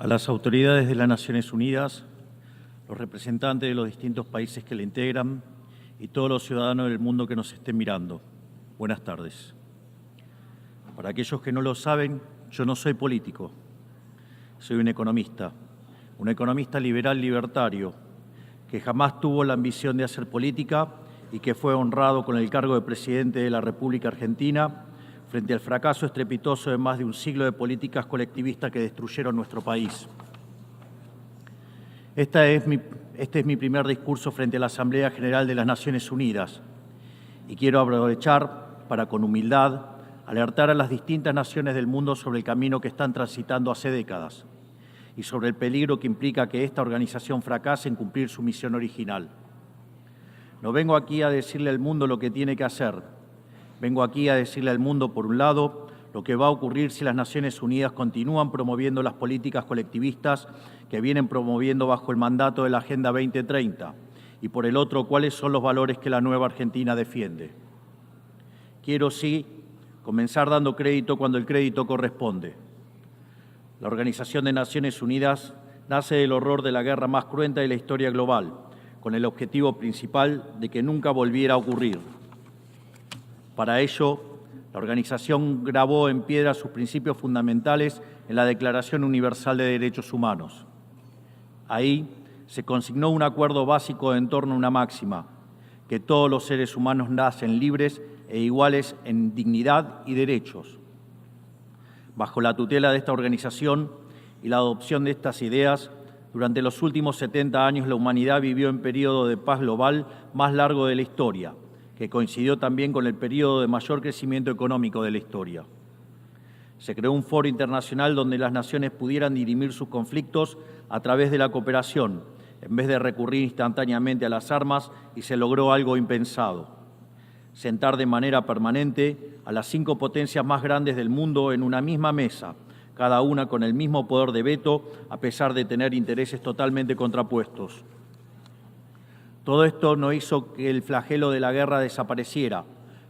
a las autoridades de las Naciones Unidas, los representantes de los distintos países que la integran y todos los ciudadanos del mundo que nos estén mirando. Buenas tardes. Para aquellos que no lo saben, yo no soy político, soy un economista liberal libertario, que jamás tuvo la ambición de hacer política y que fue honrado con el cargo de presidente de la República Argentina frente al fracaso estrepitoso de más de un siglo de políticas colectivistas que destruyeron nuestro país. Este es mi primer discurso frente a la Asamblea General de las Naciones Unidas y quiero aprovechar para, con humildad, alertar a las distintas naciones del mundo sobre el camino que están transitando hace décadas y sobre el peligro que implica que esta organización fracase en cumplir su misión original. No vengo aquí a decirle al mundo lo que tiene que hacer. Vengo aquí a decirle al mundo, por un lado, lo que va a ocurrir si las Naciones Unidas continúan promoviendo las políticas colectivistas que vienen promoviendo bajo el mandato de la Agenda 2030, y por el otro, cuáles son los valores que la nueva Argentina defiende. Quiero, sí, comenzar dando crédito cuando el crédito corresponde. La Organización de Naciones Unidas nace del horror de la guerra más cruenta de la historia global, con el objetivo principal de que nunca volviera a ocurrir. Para ello, la organización grabó en piedra sus principios fundamentales en la Declaración Universal de Derechos Humanos. Ahí se consignó un acuerdo básico en torno a una máxima, que todos los seres humanos nacen libres e iguales en dignidad y derechos. Bajo la tutela de esta organización y la adopción de estas ideas, durante los últimos 70 años la humanidad vivió en periodo de paz global más largo de la historia, que coincidió también con el periodo de mayor crecimiento económico de la historia. Se creó un foro internacional donde las naciones pudieran dirimir sus conflictos a través de la cooperación, en vez de recurrir instantáneamente a las armas, y se logró algo impensado: sentar de manera permanente a las 5 potencias más grandes del mundo en una misma mesa, cada una con el mismo poder de veto, a pesar de tener intereses totalmente contrapuestos. Todo esto no hizo que el flagelo de la guerra desapareciera,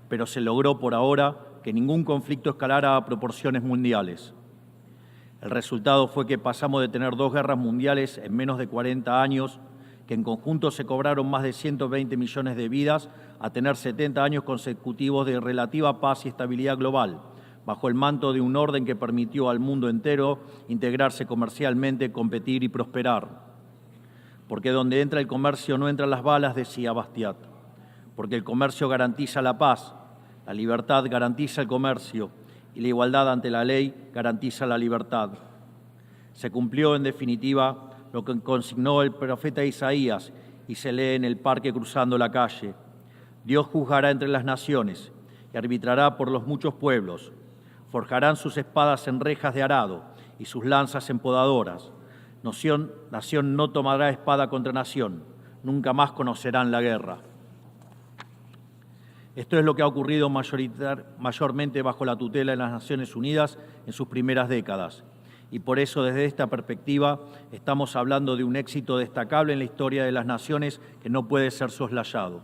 pero se logró por ahora que ningún conflicto escalara a proporciones mundiales. El resultado fue que pasamos de tener 2 guerras mundiales en menos de 40 años, que en conjunto se cobraron más de 120 millones de vidas, a tener 70 años consecutivos de relativa paz y estabilidad global, bajo el manto de un orden que permitió al mundo entero integrarse comercialmente, competir y prosperar. Porque donde entra el comercio no entran las balas, decía Bastiat. Porque el comercio garantiza la paz, la libertad garantiza el comercio y la igualdad ante la ley garantiza la libertad. Se cumplió, en definitiva, lo que consignó el profeta Isaías y se lee en el parque cruzando la calle. Dios juzgará entre las naciones y arbitrará por los muchos pueblos. Forjarán sus espadas en rejas de arado y sus lanzas en podadoras. Nación no tomará espada contra nación, nunca más conocerán la guerra. Esto es lo que ha ocurrido mayormente bajo la tutela de las Naciones Unidas en sus primeras décadas. Y por eso, desde esta perspectiva, estamos hablando de un éxito destacable en la historia de las naciones que no puede ser soslayado.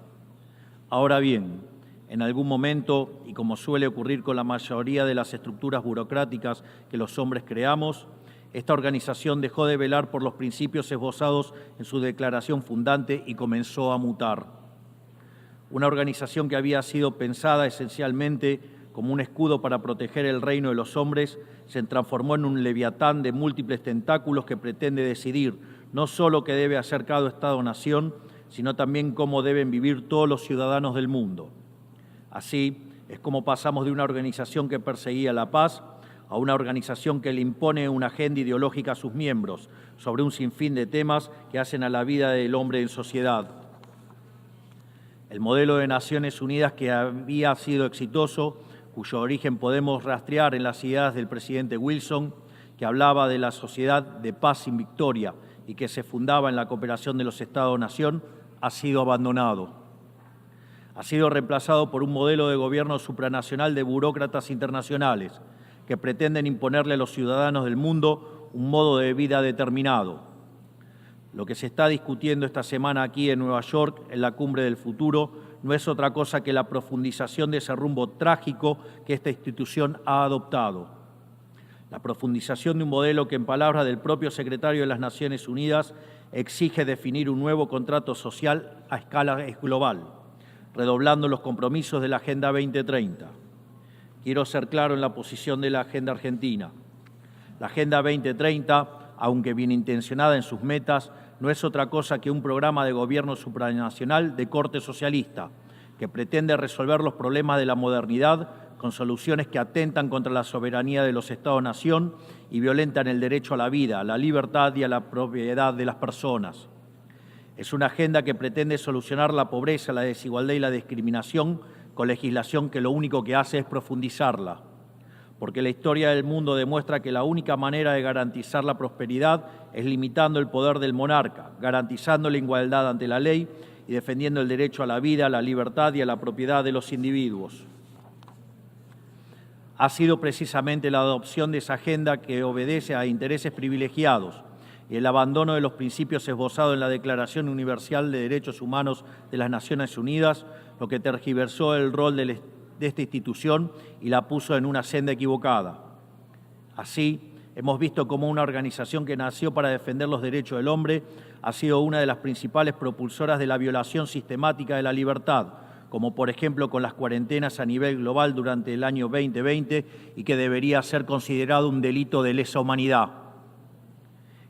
Ahora bien, en algún momento, y como suele ocurrir con la mayoría de las estructuras burocráticas que los hombres creamos, esta organización dejó de velar por los principios esbozados en su declaración fundante y comenzó a mutar. Una organización que había sido pensada esencialmente como un escudo para proteger el reino de los hombres se transformó en un leviatán de múltiples tentáculos que pretende decidir no solo qué debe hacer cada Estado-nación, sino también cómo deben vivir todos los ciudadanos del mundo. Así es como pasamos de una organización que perseguía la paz a una organización que le impone una agenda ideológica a sus miembros sobre un sinfín de temas que hacen a la vida del hombre en sociedad. El modelo de Naciones Unidas, que había sido exitoso, cuyo origen podemos rastrear en las ideas del presidente Wilson, que hablaba de la sociedad de paz sin victoria y que se fundaba en la cooperación de los Estados-nación, ha sido abandonado. Ha sido reemplazado por un modelo de gobierno supranacional de burócratas internacionales que pretenden imponerle a los ciudadanos del mundo un modo de vida determinado. Lo que se está discutiendo esta semana aquí en Nueva York, en la Cumbre del Futuro, no es otra cosa que la profundización de ese rumbo trágico que esta institución ha adoptado. La profundización de un modelo que, en palabras del propio secretario de las Naciones Unidas, exige definir un nuevo contrato social a escala global, redoblando los compromisos de la Agenda 2030. Quiero ser claro en la posición de la Agenda Argentina. La Agenda 2030, aunque bien intencionada en sus metas, no es otra cosa que un programa de gobierno supranacional de corte socialista, que pretende resolver los problemas de la modernidad con soluciones que atentan contra la soberanía de los Estados-nación y violentan el derecho a la vida, a la libertad y a la propiedad de las personas. Es una agenda que pretende solucionar la pobreza, la desigualdad y la discriminación con legislación que lo único que hace es profundizarla. Porque la historia del mundo demuestra que la única manera de garantizar la prosperidad es limitando el poder del monarca, garantizando la igualdad ante la ley y defendiendo el derecho a la vida, a la libertad y a la propiedad de los individuos. Ha sido precisamente la adopción de esa agenda que obedece a intereses privilegiados y el abandono de los principios esbozados en la Declaración Universal de Derechos Humanos de las Naciones Unidas lo que tergiversó el rol de esta institución y la puso en una senda equivocada. Así, hemos visto cómo una organización que nació para defender los derechos del hombre ha sido una de las principales propulsoras de la violación sistemática de la libertad, como por ejemplo con las cuarentenas a nivel global durante el año 2020 y que debería ser considerado un delito de lesa humanidad.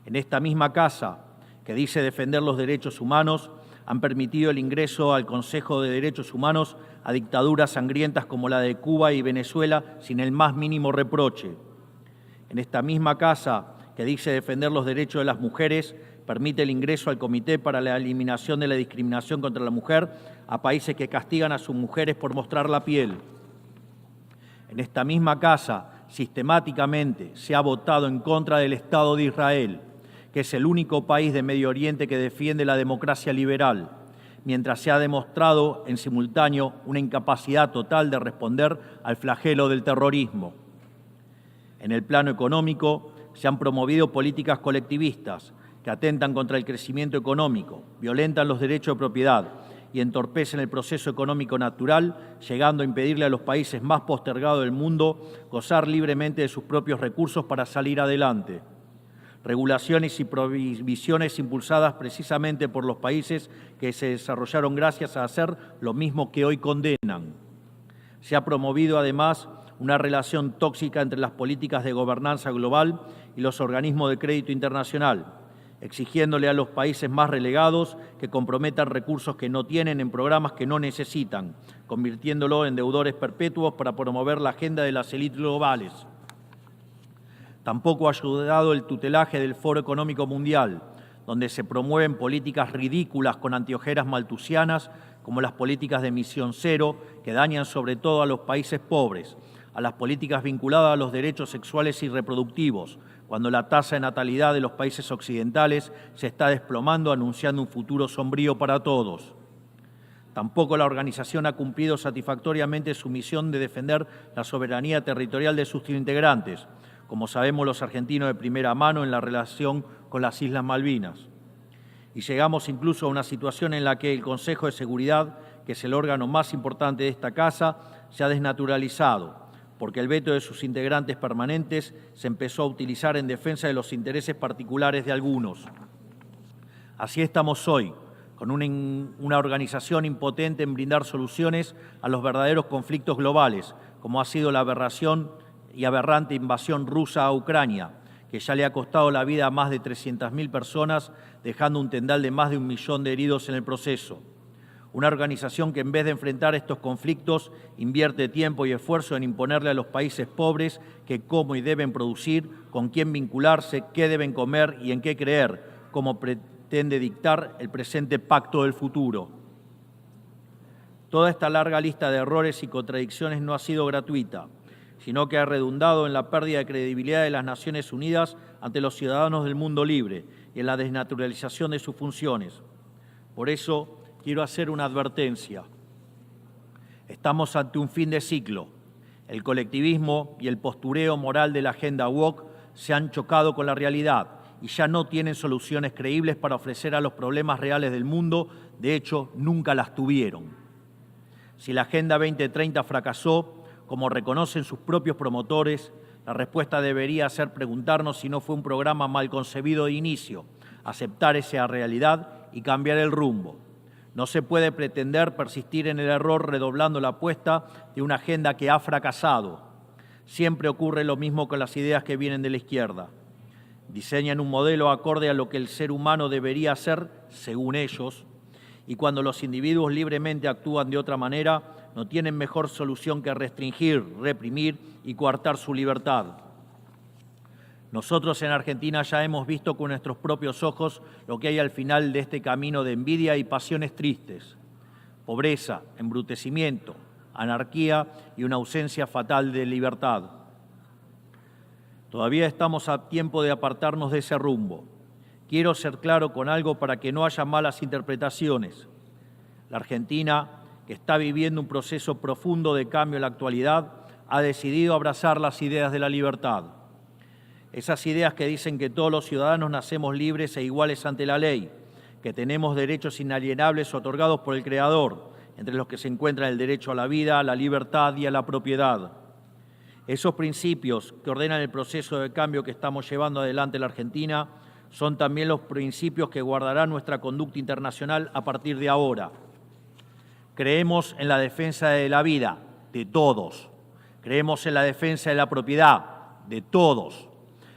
En esta misma casa, que dice defender los derechos humanos, han permitido el ingreso al Consejo de Derechos Humanos a dictaduras sangrientas como la de Cuba y Venezuela sin el más mínimo reproche. En esta misma casa, que dice defender los derechos de las mujeres, permite el ingreso al Comité para la Eliminación de la Discriminación contra la Mujer a países que castigan a sus mujeres por mostrar la piel. En esta misma casa, sistemáticamente, se ha votado en contra del Estado de Israel, que es el único país de Medio Oriente que defiende la democracia liberal, mientras se ha demostrado en simultáneo una incapacidad total de responder al flagelo del terrorismo. En el plano económico, se han promovido políticas colectivistas que atentan contra el crecimiento económico, violentan los derechos de propiedad y entorpecen el proceso económico natural, llegando a impedirle a los países más postergados del mundo gozar libremente de sus propios recursos para salir adelante. Regulaciones y prohibiciones impulsadas precisamente por los países que se desarrollaron gracias a hacer lo mismo que hoy condenan. Se ha promovido además una relación tóxica entre las políticas de gobernanza global y los organismos de crédito internacional, exigiéndole a los países más relegados que comprometan recursos que no tienen en programas que no necesitan, convirtiéndolo en deudores perpetuos para promover la agenda de las élites globales. Tampoco ha ayudado el tutelaje del Foro Económico Mundial, donde se promueven políticas ridículas con anteojeras maltusianas, como las políticas de emisión cero, que dañan sobre todo a los países pobres, a las políticas vinculadas a los derechos sexuales y reproductivos, cuando la tasa de natalidad de los países occidentales se está desplomando, anunciando un futuro sombrío para todos. Tampoco la organización ha cumplido satisfactoriamente su misión de defender la soberanía territorial de sus integrantes, como sabemos los argentinos de primera mano en la relación con las Islas Malvinas. Y llegamos incluso a una situación en la que el Consejo de Seguridad, que es el órgano más importante de esta casa, se ha desnaturalizado, porque el veto de sus integrantes permanentes se empezó a utilizar en defensa de los intereses particulares de algunos. Así estamos hoy, con una organización impotente en brindar soluciones a los verdaderos conflictos globales, como ha sido la aberración y aberrante invasión rusa a Ucrania, que ya le ha costado la vida a más de 300.000 personas, dejando un tendal de más de 1 millón de heridos en el proceso. Una organización que en vez de enfrentar estos conflictos invierte tiempo y esfuerzo en imponerle a los países pobres qué, cómo y deben producir, con quién vincularse, qué deben comer y en qué creer, como pretende dictar el presente pacto del futuro. Toda esta larga lista de errores y contradicciones no ha sido gratuita, sino que ha redundado en la pérdida de credibilidad de las Naciones Unidas ante los ciudadanos del mundo libre y en la desnaturalización de sus funciones. Por eso, quiero hacer una advertencia. Estamos ante un fin de ciclo. El colectivismo y el postureo moral de la agenda woke se han chocado con la realidad y ya no tienen soluciones creíbles para ofrecer a los problemas reales del mundo. De hecho, nunca las tuvieron. Si la Agenda 2030 fracasó, como reconocen sus propios promotores, La respuesta debería ser preguntarnos si no fue un programa mal concebido de inicio, aceptar esa realidad y cambiar el rumbo. No se puede pretender persistir en el error redoblando la apuesta de una agenda que ha fracasado. Siempre ocurre lo mismo con las ideas que vienen de la izquierda. Diseñan un modelo acorde a lo que el ser humano debería ser, según ellos, y cuando los individuos libremente actúan de otra manera, no tienen mejor solución que restringir, reprimir y coartar su libertad. Nosotros en Argentina ya hemos visto con nuestros propios ojos lo que hay al final de este camino de envidia y pasiones tristes. Pobreza, embrutecimiento, anarquía y una ausencia fatal de libertad. Todavía estamos a tiempo de apartarnos de ese rumbo. Quiero ser claro con algo para que no haya malas interpretaciones. La Argentina, que está viviendo un proceso profundo de cambio en la actualidad, ha decidido abrazar las ideas de la libertad. Esas ideas que dicen que todos los ciudadanos nacemos libres e iguales ante la ley, que tenemos derechos inalienables otorgados por el Creador, entre los que se encuentran el derecho a la vida, a la libertad y a la propiedad. Esos principios que ordenan el proceso de cambio que estamos llevando adelante en la Argentina son también los principios que guardarán nuestra conducta internacional a partir de ahora. Creemos en la defensa de la vida de todos. Creemos en la defensa de la propiedad de todos.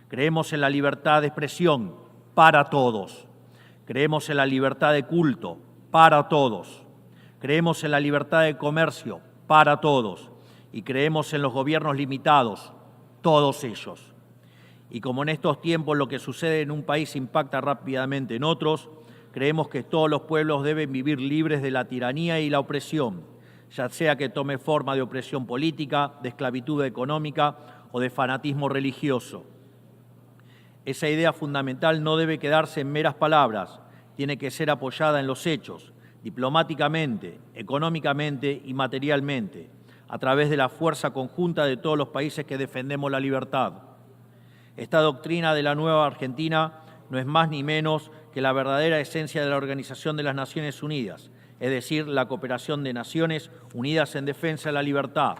Creemos en la libertad de expresión para todos. Creemos en la libertad de culto para todos. Creemos en la libertad de comercio para todos. Y creemos en los gobiernos limitados, todos ellos. Y como en estos tiempos lo que sucede en un país impacta rápidamente en otros, creemos que todos los pueblos deben vivir libres de la tiranía y la opresión, ya sea que tome forma de opresión política, de esclavitud económica o de fanatismo religioso. Esa idea fundamental no debe quedarse en meras palabras, tiene que ser apoyada en los hechos, diplomáticamente, económicamente y materialmente, a través de la fuerza conjunta de todos los países que defendemos la libertad. Esta doctrina de la nueva Argentina no es más ni menos que la verdadera esencia de la Organización de las Naciones Unidas, es decir, la cooperación de Naciones Unidas en defensa de la libertad.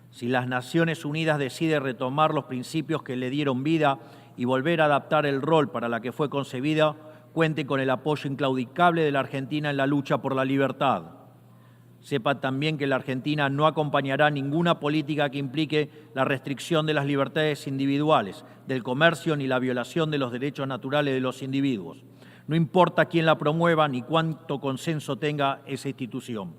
Si las Naciones Unidas deciden retomar los principios que le dieron vida y volver a adaptar el rol para la que fue concebida, cuente con el apoyo inclaudicable de la Argentina en la lucha por la libertad. Sepa también que la Argentina no acompañará ninguna política que implique la restricción de las libertades individuales, del comercio ni la violación de los derechos naturales de los individuos. No importa quién la promueva ni cuánto consenso tenga esa institución.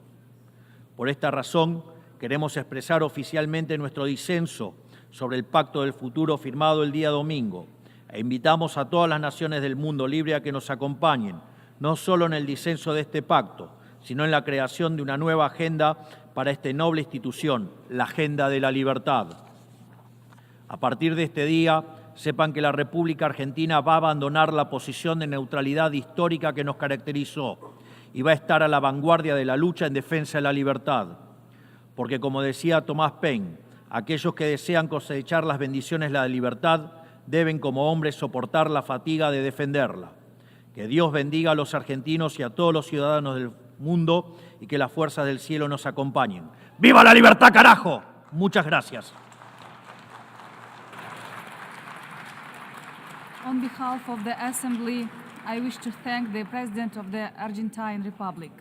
Por esta razón, queremos expresar oficialmente nuestro disenso sobre el Pacto del Futuro firmado el día domingo e invitamos a todas las naciones del mundo libre a que nos acompañen, no solo en el disenso de este pacto, sino en la creación de una nueva agenda para esta noble institución, la agenda de la libertad. A partir de este día, sepan que la República Argentina va a abandonar la posición de neutralidad histórica que nos caracterizó y va a estar a la vanguardia de la lucha en defensa de la libertad. Porque, como decía Thomas Paine, aquellos que desean cosechar las bendiciones de la libertad deben como hombres soportar la fatiga de defenderla. Que Dios bendiga a los argentinos y a todos los ciudadanos del mundo y que las fuerzas del cielo nos acompañen. ¡Viva la libertad, carajo! Muchas gracias. On behalf of the Assembly, I wish to thank the President of the Argentine Republic.